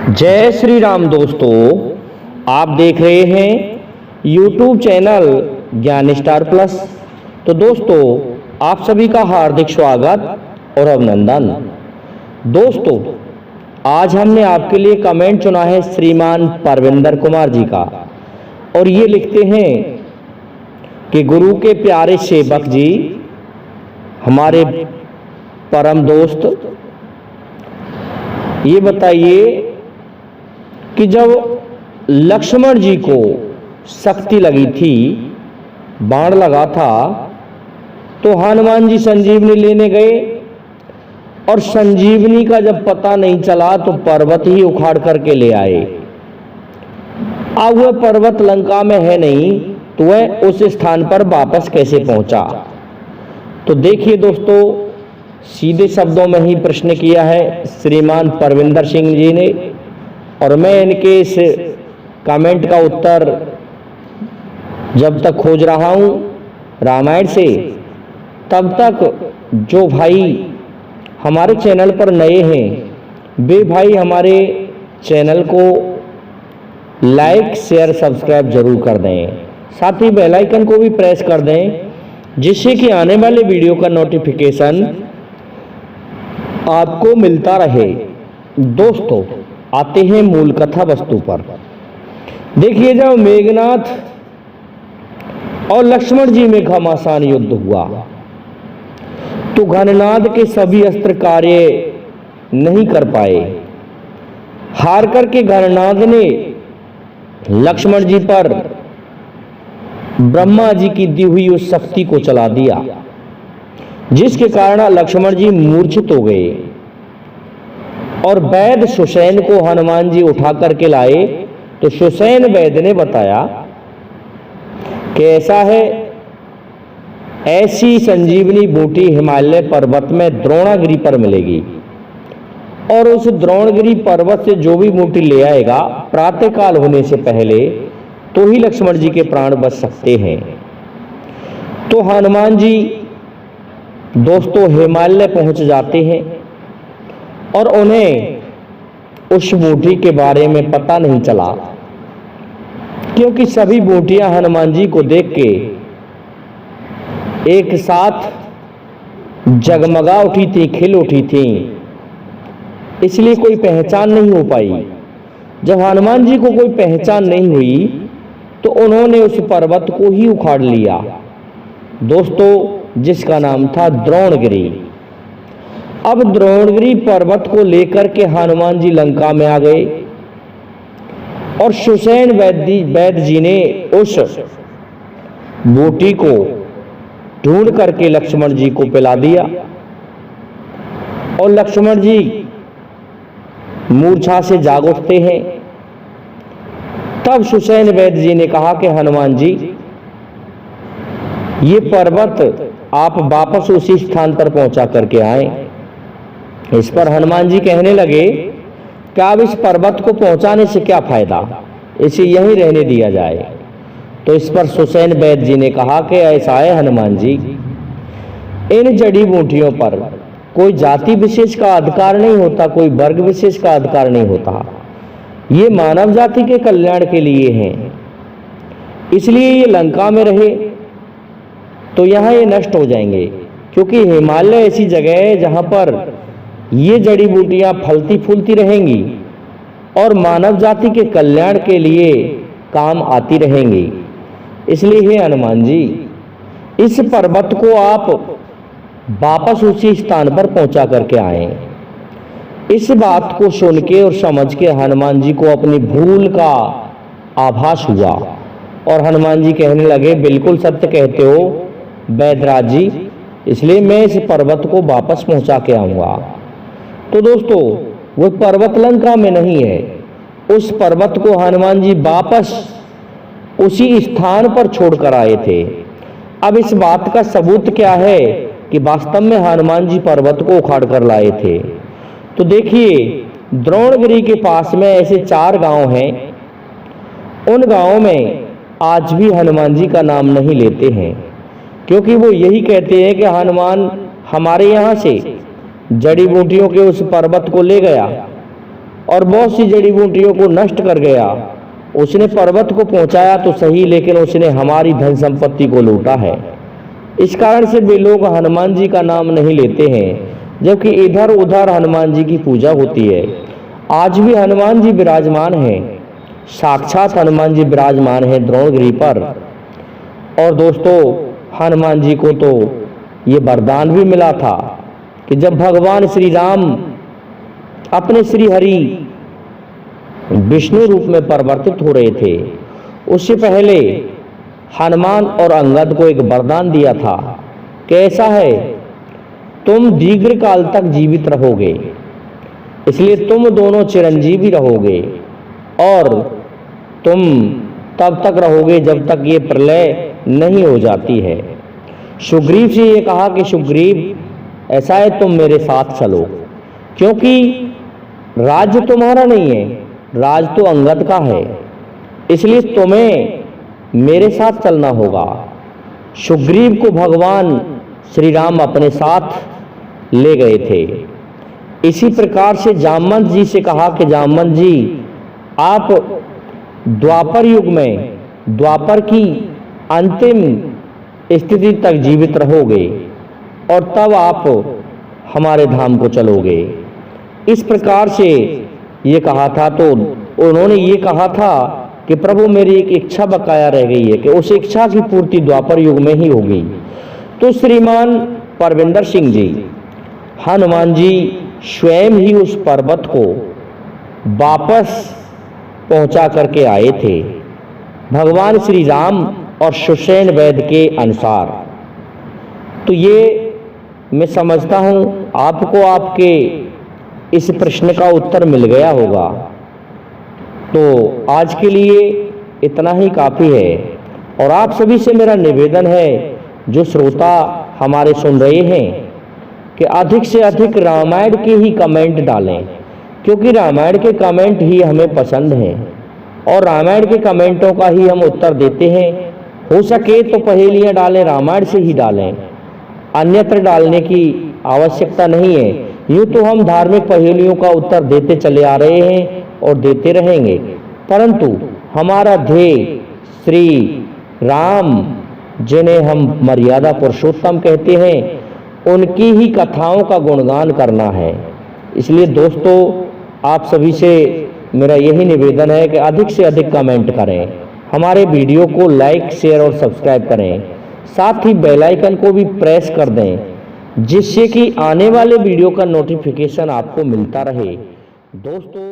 जय श्री राम दोस्तों, आप देख रहे हैं YouTube चैनल ज्ञान स्टार प्लस। तो दोस्तों, आप सभी का हार्दिक स्वागत और अभिनंदन। दोस्तों, आज हमने आपके लिए कमेंट चुना है श्रीमान परविंदर कुमार जी का, और ये लिखते हैं कि गुरु के प्यारे सेवक जी, हमारे परम दोस्त, ये बताइए कि जब लक्ष्मण जी को शक्ति लगी थी, बाण लगा था, तो हनुमान जी संजीवनी लेने गए, और संजीवनी का जब पता नहीं चला तो पर्वत ही उखाड़ करके ले आए। अब वह पर्वत लंका में है नहीं, तो वह उस स्थान पर वापस कैसे पहुंचा? तो देखिए दोस्तों, सीधे शब्दों में ही प्रश्न किया है श्रीमान परविंदर सिंह जी ने, और मैं इनके इस कमेंट का उत्तर जब तक खोज रहा हूं रामायण से, तब तक जो भाई हमारे चैनल पर नए हैं, वे भाई हमारे चैनल को लाइक शेयर सब्सक्राइब जरूर कर दें। साथ ही बेल आइकन को भी प्रेस कर दें, जिससे कि आने वाले वीडियो का नोटिफिकेशन आपको मिलता रहे। दोस्तों, आते हैं मूल कथा वस्तु पर। देखिए, जब मेघनाथ और लक्ष्मण जी में घमासान युद्ध हुआ, तो घननाद के सभी अस्त्र कार्य नहीं कर पाए। हार करके घननाद ने लक्ष्मण जी पर ब्रह्मा जी की दी हुई उस शक्ति को चला दिया, जिसके कारण लक्ष्मण जी मूर्छित हो गए, और वैद्य सुसैन को हनुमान जी उठा करके लाए। तो सुसैन वैद्य ने बताया कि ऐसा है, ऐसी संजीवनी बूटी हिमालय पर्वत में द्रोणागिरी पर मिलेगी, और उस द्रोणागिरी पर्वत से जो भी बूटी ले आएगा प्रातःकाल होने से पहले, तो ही लक्ष्मण जी के प्राण बच सकते हैं। तो हनुमान जी दोस्तों हिमालय पहुंच जाते हैं, और उन्हें उस बूटी के बारे में पता नहीं चला, क्योंकि सभी बूटियां हनुमान जी को देख के एक साथ जगमगा उठी थी, खिल उठी थी, इसलिए कोई पहचान नहीं हो पाई। जब हनुमान जी को कोई पहचान नहीं हुई, तो उन्होंने उस पर्वत को ही उखाड़ लिया दोस्तों, जिसका नाम था द्रोणगिरी। अब द्रोणगिरी पर्वत को लेकर के हनुमान जी लंका में आ गए, और सुसैन वैद्य जी ने उस बूटी को ढूंढ करके लक्ष्मण जी को पिला दिया, और लक्ष्मण जी मूर्छा से जाग उठते हैं। तब सुसैन वैद्य जी ने कहा कि हनुमान जी, ये पर्वत आप वापस उसी स्थान पर पहुंचा करके आए। इस पर हनुमान जी कहने लगे कि अब इस पर्वत को पहुंचाने से क्या फायदा, इसे यहीं रहने दिया जाए। तो इस पर सुसैन वैद्य जी ने कहा कि ऐसा है हनुमान जी, इन जड़ी बूटियों पर कोई जाति विशेष का अधिकार नहीं होता, कोई वर्ग विशेष का अधिकार नहीं होता, ये मानव जाति के कल्याण के लिए हैं। इसलिए ये लंका में रहे तो यहाँ ये नष्ट हो जाएंगे, क्योंकि हिमालय ऐसी जगह है जहां पर ये जड़ी बूटियां फलती फूलती रहेंगी और मानव जाति के कल्याण के लिए काम आती रहेंगी। इसलिए हे हनुमान जी, इस पर्वत को आप वापस उसी स्थान पर पहुंचा करके आए। इस बात को सुन के और समझ के हनुमान जी को अपनी भूल का आभास हुआ, और हनुमान जी कहने लगे, बिल्कुल सत्य कहते हो वैद्यराज जी, इसलिए मैं इस पर्वत को वापस पहुंचा के आऊंगा। तो दोस्तों, वो पर्वत लंका में नहीं है, उस पर्वत को हनुमान जी वापस उसी स्थान पर छोड़कर आए थे। अब इस बात का सबूत क्या है कि वास्तव में हनुमान जी पर्वत को उखाड़ कर लाए थे? तो देखिए, द्रोणगिरी के पास में ऐसे 4 गांव हैं। उन गांवों में आज भी हनुमान जी का नाम नहीं लेते हैं, क्योंकि वो यही कहते हैं कि हनुमान हमारे यहाँ से जड़ी बूटियों के उस पर्वत को ले गया, और बहुत सी जड़ी बूटियों को नष्ट कर गया। उसने पर्वत को पहुंचाया तो सही, लेकिन उसने हमारी धन संपत्ति को लूटा है। इस कारण से वे लोग हनुमान जी का नाम नहीं लेते हैं, जबकि इधर उधर हनुमान जी की पूजा होती है। आज भी हनुमान जी विराजमान हैं, साक्षात हनुमान जी विराजमान हैं द्रोणगिरी पर। और दोस्तों, हनुमान जी को तो ये वरदान भी मिला था कि जब भगवान श्री राम अपने श्री हरि विष्णु रूप में परिवर्तित हो रहे थे, उससे पहले हनुमान और अंगद को एक वरदान दिया था। कैसा है, तुम दीर्घ काल तक जीवित रहोगे, इसलिए तुम दोनों चिरंजीवी रहोगे और तुम तब तक रहोगे जब तक ये प्रलय नहीं हो जाती है। सुग्रीव से ये कहा कि सुग्रीव, ऐसा है तुम मेरे साथ चलो, क्योंकि राज्य तुम्हारा नहीं है, राज तो अंगद का है, इसलिए तुम्हें मेरे साथ चलना होगा। सुग्रीव को भगवान श्री राम अपने साथ ले गए थे। इसी प्रकार से जामवंत जी से कहा कि जामवंत जी, आप द्वापर युग में, द्वापर की अंतिम स्थिति तक जीवित रहोगे और तब आप हमारे धाम को चलोगे। इस प्रकार से ये कहा था। तो उन्होंने ये कहा था कि प्रभु, मेरी एक इच्छा बकाया रह गई है कि उस इच्छा की पूर्ति द्वापर युग में ही होगी। तो श्रीमान परविंदर सिंह जी, हनुमान जी स्वयं ही उस पर्वत को वापस पहुंचा करके आए थे, भगवान श्री राम और सुषेण वैद्य के अनुसार। तो ये मैं समझता हूं आपको आपके इस प्रश्न का उत्तर मिल गया होगा। तो आज के लिए इतना ही काफ़ी है। और आप सभी से मेरा निवेदन है, जो श्रोता हमारे सुन रहे हैं, कि अधिक से अधिक रामायण के ही कमेंट डालें, क्योंकि रामायण के कमेंट ही हमें पसंद हैं और रामायण के कमेंटों का ही हम उत्तर देते हैं। हो सके तो पहेलियाँ डालें, रामायण से ही डालें, अन्यत्र डालने की आवश्यकता नहीं है। यूँ तो हम धार्मिक पहेलियों का उत्तर देते चले आ रहे हैं और देते रहेंगे, परंतु हमारा ध्येय श्री राम, जिन्हें हम मर्यादा पुरुषोत्तम कहते हैं, उनकी ही कथाओं का गुणगान करना है। इसलिए दोस्तों, आप सभी से मेरा यही निवेदन है कि अधिक से अधिक कमेंट करें, हमारे वीडियो को लाइक, शेयर और सब्सक्राइब करें, साथ ही बेल आइकन को भी प्रेस कर दें, जिससे कि आने वाले वीडियो का नोटिफिकेशन आपको मिलता रहे। दोस्तों,